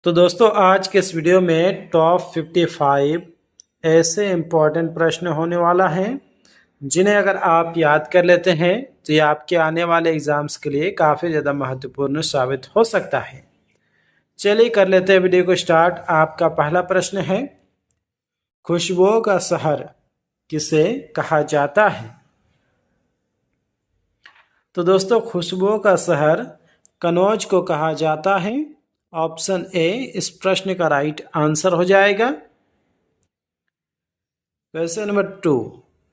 तो दोस्तों आज के इस वीडियो में टॉप 55 ऐसे इम्पोर्टेंट प्रश्न होने वाला है जिन्हें अगर आप याद कर लेते हैं तो ये आपके आने वाले एग्जाम्स के लिए काफ़ी ज़्यादा महत्वपूर्ण साबित हो सकता है। चलिए कर लेते हैं वीडियो को स्टार्ट। आपका पहला प्रश्न है, खुशबुओं का शहर किसे कहा जाता है? तो दोस्तों खुशबुओं का शहर कनौज को कहा जाता है। ऑप्शन ए इस प्रश्न का राइट आंसर हो जाएगा। क्वेश्चन नंबर 2,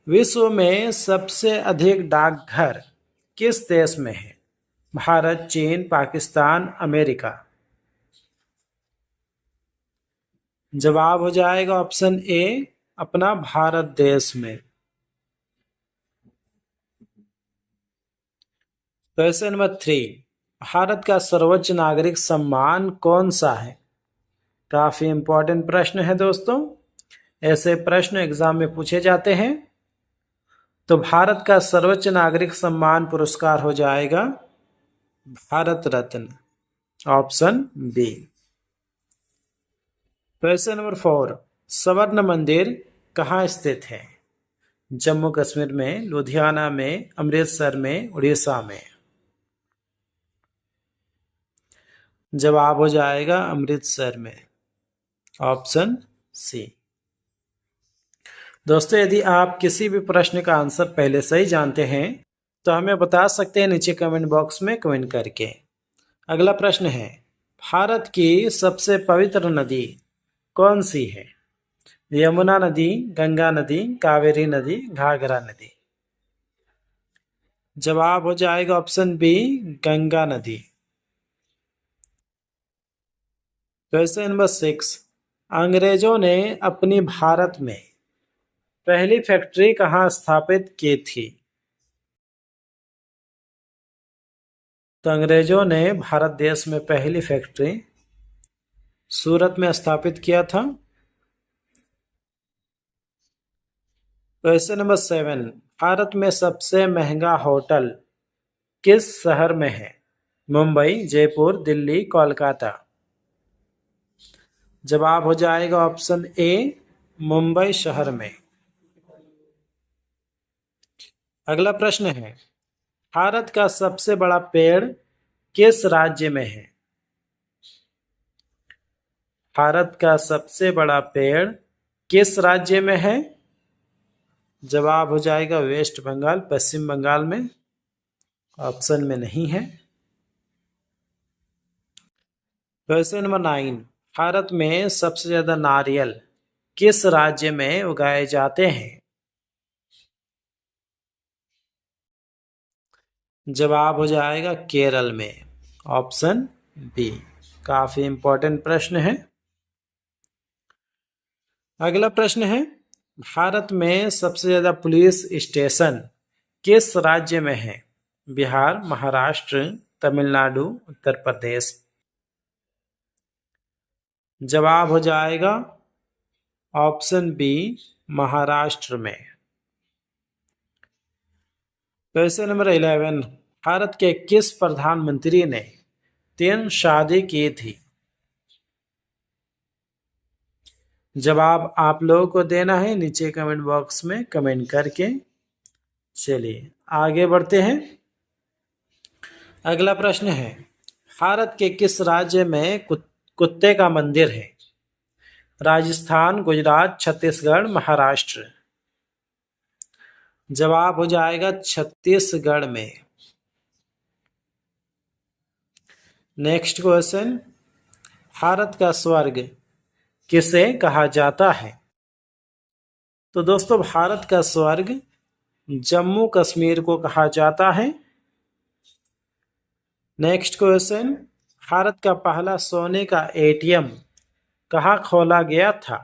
विश्व में सबसे अधिक डाकघर किस देश में है? भारत, चीन, पाकिस्तान, अमेरिका। जवाब हो जाएगा ऑप्शन ए अपना भारत देश में। क्वेश्चन नंबर 3, भारत का सर्वोच्च नागरिक सम्मान कौन सा है? काफी इंपॉर्टेंट प्रश्न है दोस्तों, ऐसे प्रश्न एग्जाम में पूछे जाते हैं। तो भारत का सर्वोच्च नागरिक सम्मान पुरस्कार हो जाएगा Bharat Ratna, option B. Question number 4, स्वर्ण मंदिर कहाँ स्थित है? जम्मू कश्मीर में, लुधियाना में, अमृतसर में, उड़ीसा में। जवाब हो जाएगा अमृतसर में, ऑप्शन सी। दोस्तों यदि आप किसी भी प्रश्न का आंसर पहले से ही जानते हैं तो हमें बता सकते हैं नीचे कमेंट बॉक्स में कमेंट करके। अगला प्रश्न है, भारत की सबसे पवित्र नदी कौन सी है? यमुना नदी, गंगा नदी, कावेरी नदी, घाघरा नदी। जवाब हो जाएगा ऑप्शन बी गंगा नदी। क्वेश्चन नंबर 6, अंग्रेजों ने अपनी भारत में पहली फैक्ट्री कहाँ स्थापित की थी? तो अंग्रेजों ने भारत देश में पहली फैक्ट्री सूरत में स्थापित किया था। क्वेश्चन नंबर 7, भारत में सबसे महंगा होटल किस शहर में है? मुंबई, जयपुर, दिल्ली, कोलकाता। जवाब हो जाएगा ऑप्शन ए मुंबई शहर में। अगला प्रश्न है, भारत का सबसे बड़ा पेड़ किस राज्य में है? भारत का सबसे बड़ा पेड़ किस राज्य में है? जवाब हो जाएगा वेस्ट बंगाल, पश्चिम बंगाल में, ऑप्शन में नहीं है। क्वेश्चन नंबर 9, भारत में सबसे ज्यादा नारियल किस राज्य में उगाए जाते हैं? जवाब हो जाएगा केरल में, ऑप्शन बी। काफी इंपॉर्टेंट प्रश्न है। अगला प्रश्न है, भारत में सबसे ज्यादा पुलिस स्टेशन किस राज्य में है? बिहार, महाराष्ट्र, तमिलनाडु, उत्तर प्रदेश। जवाब हो जाएगा ऑप्शन बी महाराष्ट्र में। क्वेश्चन नंबर 11, भारत के किस प्रधानमंत्री ने 3 शादी की थी? जवाब आप लोगों को देना है नीचे कमेंट बॉक्स में कमेंट करके। चलिए आगे बढ़ते हैं। अगला प्रश्न है, भारत के किस राज्य में कुत्ते का मंदिर है? राजस्थान, गुजरात, छत्तीसगढ़, महाराष्ट्र। जवाब हो जाएगा छत्तीसगढ़ में। नेक्स्ट क्वेश्चन, भारत का स्वर्ग किसे कहा जाता है? तो दोस्तों भारत का स्वर्ग जम्मू कश्मीर को कहा जाता है। नेक्स्ट क्वेश्चन, भारत का पहला सोने का एटीएम कहाँ खोला गया था?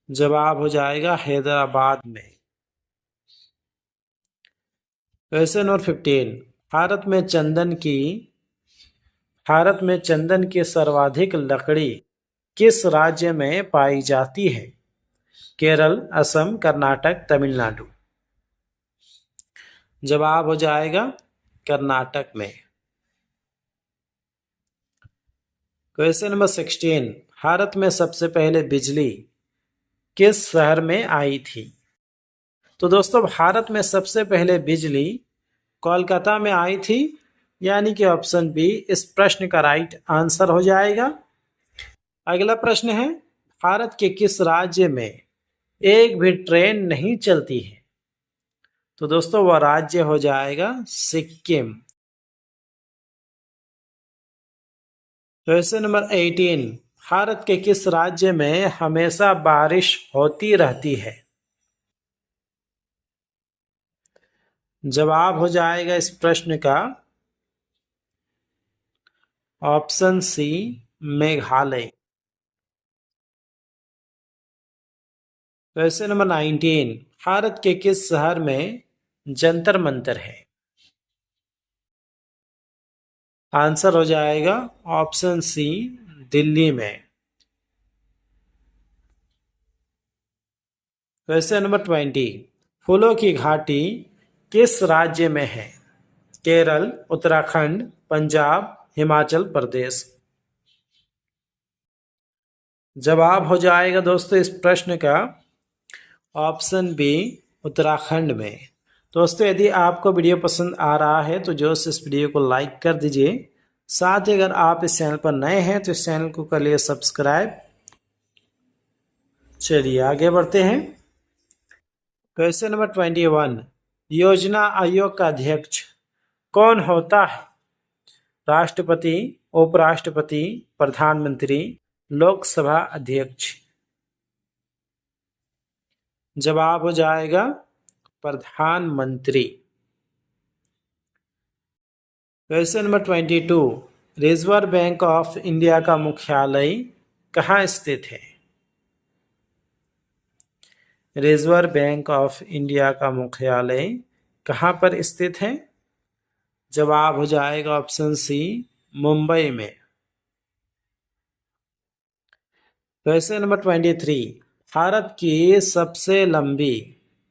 जवाब हो जाएगा हैदराबाद में। क्वेश्चन नंबर 15, भारत में चंदन की सर्वाधिक लकड़ी किस राज्य में पाई जाती है? केरल, असम, कर्नाटक, तमिलनाडु। जवाब हो जाएगा कर्नाटक में। क्वेश्चन नंबर 16, भारत में सबसे पहले बिजली किस शहर में आई थी? तो दोस्तों भारत में सबसे पहले बिजली कोलकाता में आई थी, यानी कि ऑप्शन बी इस प्रश्न का राइट आंसर हो जाएगा। अगला प्रश्न है, भारत के किस राज्य में एक भी ट्रेन नहीं चलती है? तो दोस्तों वह राज्य हो जाएगा सिक्किम। क्वेश्चन नंबर 18, भारत के किस राज्य में हमेशा बारिश होती रहती है? जवाब हो जाएगा इस प्रश्न का option C Meghalaya. Question number 19, Bharat के किस शहर में जंतर मंतर है? आंसर हो जाएगा ऑप्शन सी दिल्ली में। क्वेश्चन नंबर 20, फूलों की घाटी किस राज्य में है? केरल, उत्तराखंड, पंजाब, हिमाचल प्रदेश। जवाब हो जाएगा दोस्तों इस प्रश्न का ऑप्शन बी उत्तराखंड में। दोस्तों यदि आपको वीडियो पसंद आ रहा है तो जो इस वीडियो को लाइक कर दीजिए। साथ ही अगर आप इस चैनल पर नए हैं तो इस चैनल को कर लिए सब्सक्राइब। चलिए आगे बढ़ते हैं। क्वेश्चन नंबर 21, योजना आयोग का अध्यक्ष कौन होता है? राष्ट्रपति, उपराष्ट्रपति, प्रधानमंत्री, लोकसभा अध्यक्ष। जवाब हो जाएगा प्रधानमंत्री। Question number 22, reserve bank of India का मुख्यालय कहाँ स्थित है? रिजर्व बैंक ऑफ इंडिया का मुख्यालय कहाँ पर स्थित है? जवाब हो जाएगा ऑप्शन सी मुंबई में। क्वेश्चन नंबर 23, भारत की सबसे लंबी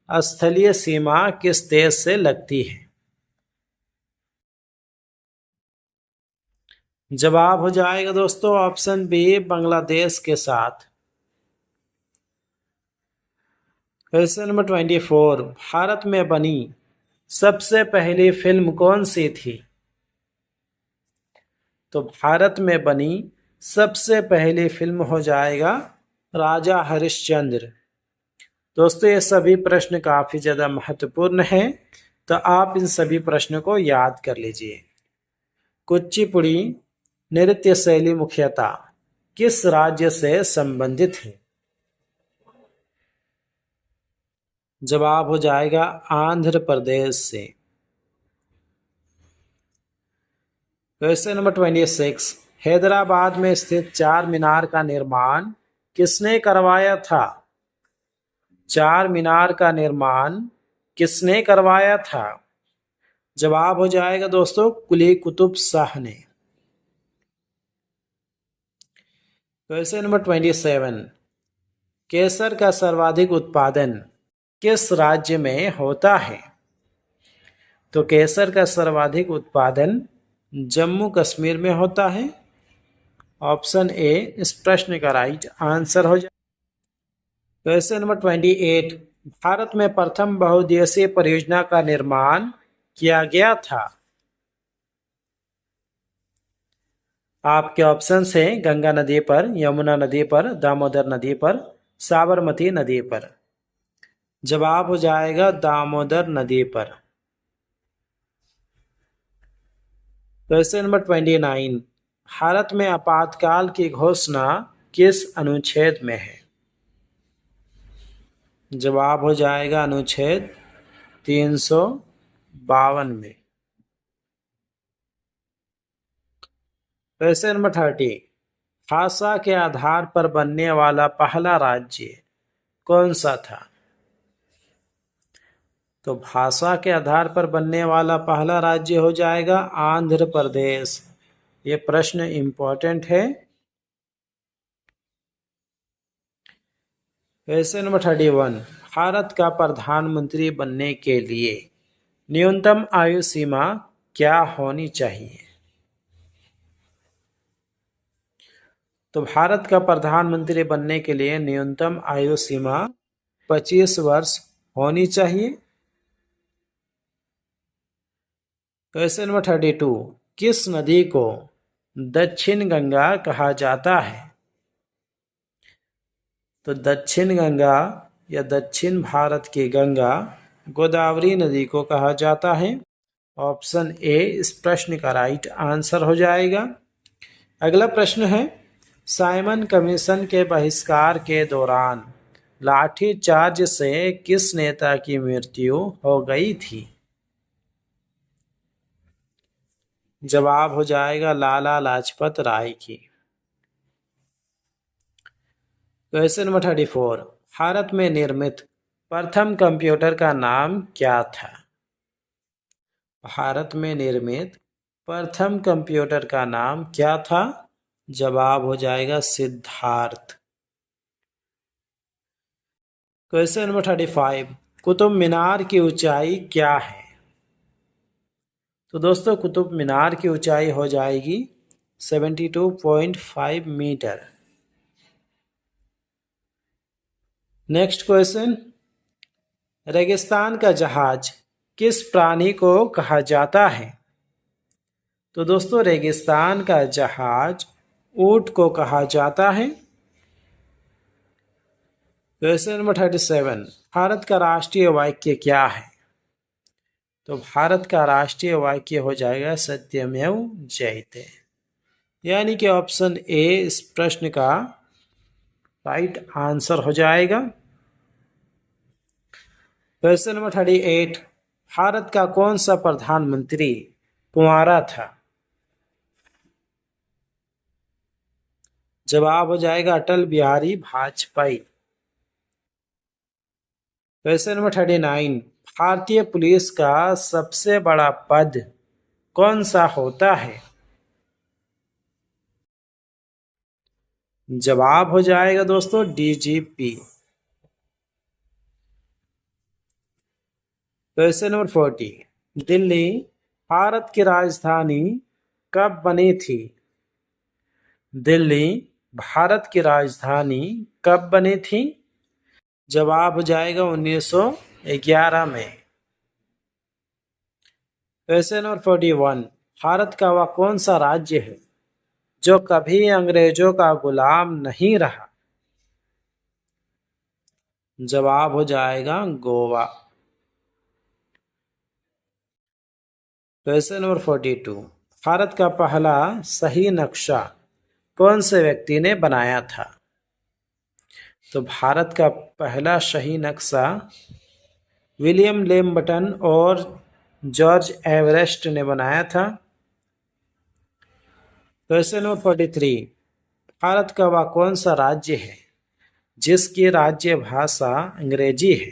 स्थलीय सीमा किस देश से लगती है? जवाब हो जाएगा दोस्तों ऑप्शन बी बांग्लादेश के साथ। क्वेश्चन नंबर 24, भारत में बनी सबसे पहली फिल्म कौन सी थी? तो भारत में बनी सबसे पहली फिल्म हो जाएगा राजा हरिश्चंद्र। दोस्तों ये सभी प्रश्न काफी ज्यादा महत्वपूर्ण हैं, तो आप इन सभी प्रश्नों को याद कर लीजिए। कुचिपुड़ी नृत्य शैली मुख्यतः किस राज्य से संबंधित है? जवाब हो जाएगा आंध्र प्रदेश से। क्वेश्चन नंबर 26, हैदराबाद में स्थित चार मीनार का निर्माण किसने करवाया था? चार मीनार का निर्माण किसने करवाया था? जवाब हो जाएगा दोस्तों कुली कुतुब शाह ने। क्वेश्चन नंबर 27, केसर का सर्वाधिक उत्पादन किस राज्य में होता है? तो केसर का सर्वाधिक उत्पादन जम्मू कश्मीर में होता है। ऑप्शन ए इस प्रश्न का राइट आंसर हो जाए। क्वेश्चन नंबर 28, भारत में प्रथम बहुउद्देशीय परियोजना का निर्माण किया गया था। आपके ऑप्शन हैं गंगा नदी पर, यमुना नदी पर, दामोदर नदी पर, साबरमती नदी पर। जवाब हो जाएगा दामोदर नदी पर। क्वेश्चन नंबर 29, भारत में आपातकाल की घोषणा किस अनुच्छेद में है? जवाब हो जाएगा अनुच्छेद 352 में। क्वेश्चन नंबर 30, भाषा के आधार पर बनने वाला पहला राज्य कौन सा था? तो भाषा के आधार पर बनने वाला पहला राज्य हो जाएगा आंध्र प्रदेश। ये प्रश्न इंपॉर्टेंट है। क्वेश्चन नंबर 31, भारत का प्रधानमंत्री बनने के लिए न्यूनतम आयु सीमा क्या होनी चाहिए? तो भारत का प्रधानमंत्री बनने के लिए न्यूनतम आयु सीमा 25 वर्ष होनी चाहिए। क्वेश्चन नंबर 32, किस नदी को दक्षिण गंगा कहा जाता है? तो दक्षिण गंगा या दक्षिण भारत की गंगा गोदावरी नदी को कहा जाता है। ऑप्शन ए इस प्रश्न का राइट आंसर हो जाएगा। अगला प्रश्न है, साइमन कमीशन के बहिष्कार के दौरान लाठीचार्ज से किस नेता की मृत्यु हो गई थी? जवाब हो जाएगा लाला लाजपत राय की। क्वेश्चन नंबर 34, भारत में निर्मित प्रथम कंप्यूटर का नाम क्या था? भारत में निर्मित प्रथम कंप्यूटर का नाम क्या था? जवाब हो जाएगा सिद्धार्थ। क्वेश्चन नंबर 35, कुतुब मीनार की ऊंचाई क्या है? तो दोस्तों कुतुब मीनार की ऊंचाई हो जाएगी 72.5 मीटर। नेक्स्ट क्वेश्चन, रेगिस्तान का जहाज किस प्राणी को कहा जाता है? तो दोस्तों रेगिस्तान का जहाज ऊंट को कहा जाता है। क्वेश्चन नंबर 37, भारत का राष्ट्रीय वाक्य क्या है? तो भारत का राष्ट्रीय वाक्य हो जाएगा सत्यमेव जयते, यानी कि ऑप्शन ए इस प्रश्न का राइट आंसर हो जाएगा। क्वेश्चन नंबर 38, भारत का कौन सा प्रधानमंत्री कुंवारा था? जवाब हो जाएगा अटल बिहारी वाजपेयी। क्वेश्चन नंबर 39, भारतीय पुलिस का सबसे बड़ा पद कौन सा होता है? जवाब हो जाएगा दोस्तों DGP. Question number 40, Delhi Bharat की राजधानी कब बनी थी? दिल्ली भारत की राजधानी कब बनी थी? जवाब हो जाएगा 1911 में। क्वेश्चन नंबर 41, भारत का वह कौन सा राज्य है जो कभी अंग्रेजों का गुलाम नहीं रहा? जवाब हो जाएगा गोवा। क्वेश्चन नंबर 42, भारत का पहला सही नक्शा कौन से व्यक्ति ने बनाया था? तो भारत का पहला सही नक्शा विलियम लेम्बटन और जॉर्ज एवरेस्ट ने बनाया था। क्वेश्चन नंबर 43, भारत का वह कौन सा राज्य है जिसकी राज्य भाषा अंग्रेजी है?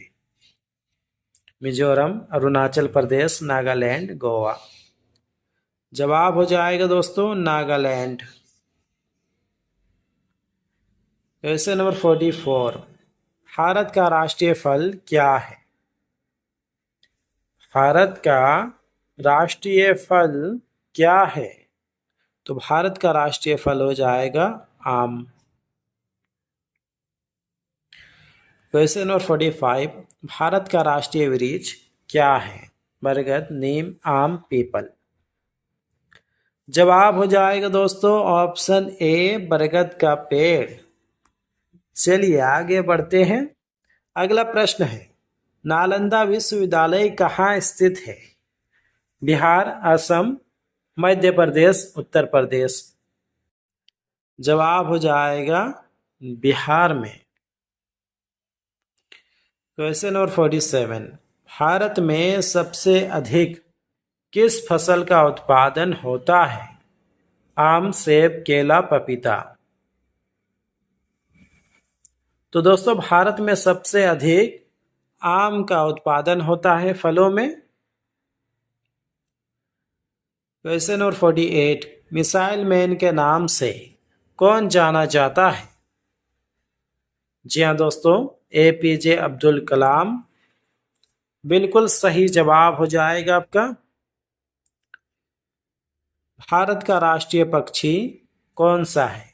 मिजोरम, अरुणाचल प्रदेश, नागालैंड, गोवा। जवाब हो जाएगा दोस्तों नागालैंड। क्वेश्चन नंबर 44, भारत का राष्ट्रीय फल क्या है? भारत का राष्ट्रीय फल क्या है? तो भारत का राष्ट्रीय फल हो जाएगा आम। क्वेश्चन नंबर 45, भारत का राष्ट्रीय वृक्ष क्या है? बरगद, नीम, आम, पीपल। जवाब हो जाएगा दोस्तों ऑप्शन ए बरगद का पेड़। चलिए आगे बढ़ते हैं। अगला प्रश्न है, नालंदा विश्वविद्यालय कहाँ स्थित है? बिहार, असम, मध्य प्रदेश, उत्तर प्रदेश। जवाब हो जाएगा बिहार में। क्वेश्चन नंबर 47, भारत में सबसे अधिक किस फसल का उत्पादन होता है? आम, सेब, केला, पपीता। तो दोस्तों भारत में सबसे अधिक आम का उत्पादन होता है फलों में। क्वेश्चन नंबर 48, मिसाइल मैन के नाम से कौन जाना जाता है? जी हाँ दोस्तों, एपीजे अब्दुल कलाम। बिल्कुल सही जवाब हो जाएगा आपका। भारत का राष्ट्रीय पक्षी कौन सा है?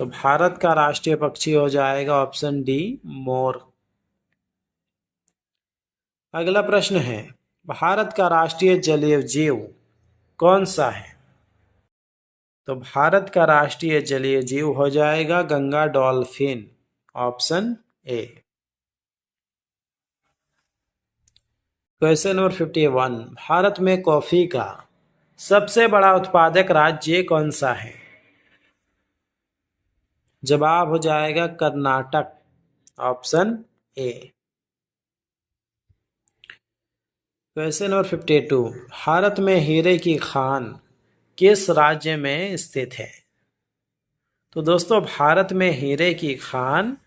तो भारत का राष्ट्रीय पक्षी हो जाएगा ऑप्शन डी मोर। अगला प्रश्न है, भारत का राष्ट्रीय जलीय जीव कौन सा है? तो भारत का राष्ट्रीय जलीय जीव हो जाएगा Ganga dolphin, option A. Question number 51, Bharat में कॉफी का सबसे बड़ा उत्पादक राज्य कौन सा है? जवाब हो जाएगा Karnataka, option A. Question number 52, Bharat में हीरे की खान किस राज्य में स्थित है? तो दोस्तों भारत में हीरे की खान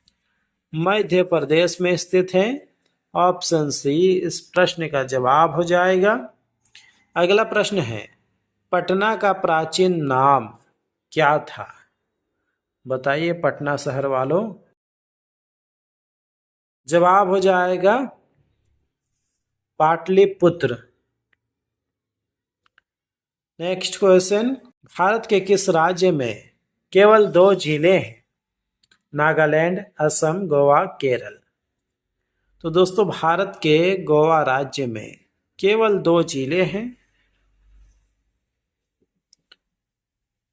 मध्य प्रदेश में स्थित है, ऑप्शन सी इस प्रश्न का जवाब हो जाएगा। अगला प्रश्न है, पटना का प्राचीन नाम क्या था? बताइए पटना शहर वालों। जवाब हो जाएगा पाटलिपुत्र। नेक्स्ट क्वेश्चन, भारत के किस राज्य में केवल 2 झीलें हैं? नागालैंड, असम, गोवा, केरल। तो दोस्तों भारत के गोवा राज्य में केवल 2 झीलें हैं।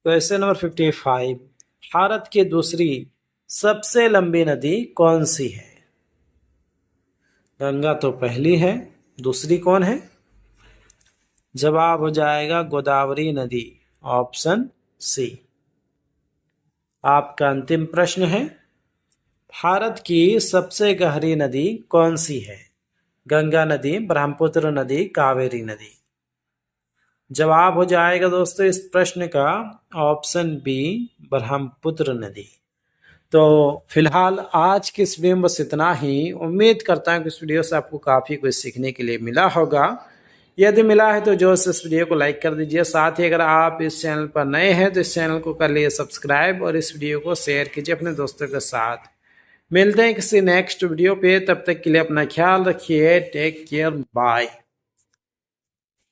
क्वेश्चन नंबर 55, भारत की दूसरी सबसे लंबी नदी कौन सी है? गंगा तो पहली है, दूसरी कौन है? जवाब हो जाएगा गोदावरी नदी, ऑप्शन सी। आपका अंतिम प्रश्न है, भारत की सबसे गहरी नदी कौन सी है? गंगा नदी, ब्रह्मपुत्र नदी, कावेरी नदी। जवाब हो जाएगा दोस्तों इस प्रश्न का ऑप्शन बी ब्रह्मपुत्र नदी। तो फिलहाल आज की इस वीडियो में बस इतना ही। उम्मीद करता हूँ कि इस वीडियो से आपको काफ़ी कुछ सीखने के लिए मिला होगा। यदि मिला है तो जो इस वीडियो को लाइक कर दीजिए। साथ ही अगर आप इस चैनल पर नए हैं तो इस चैनल को कर लिए सब्सक्राइब और इस वीडियो को शेयर कीजिए अपने दोस्तों के साथ। मिलते हैं किसी नेक्स्ट वीडियो पे, तब तक के लिए अपना ख्याल रखिए। Take care, bye.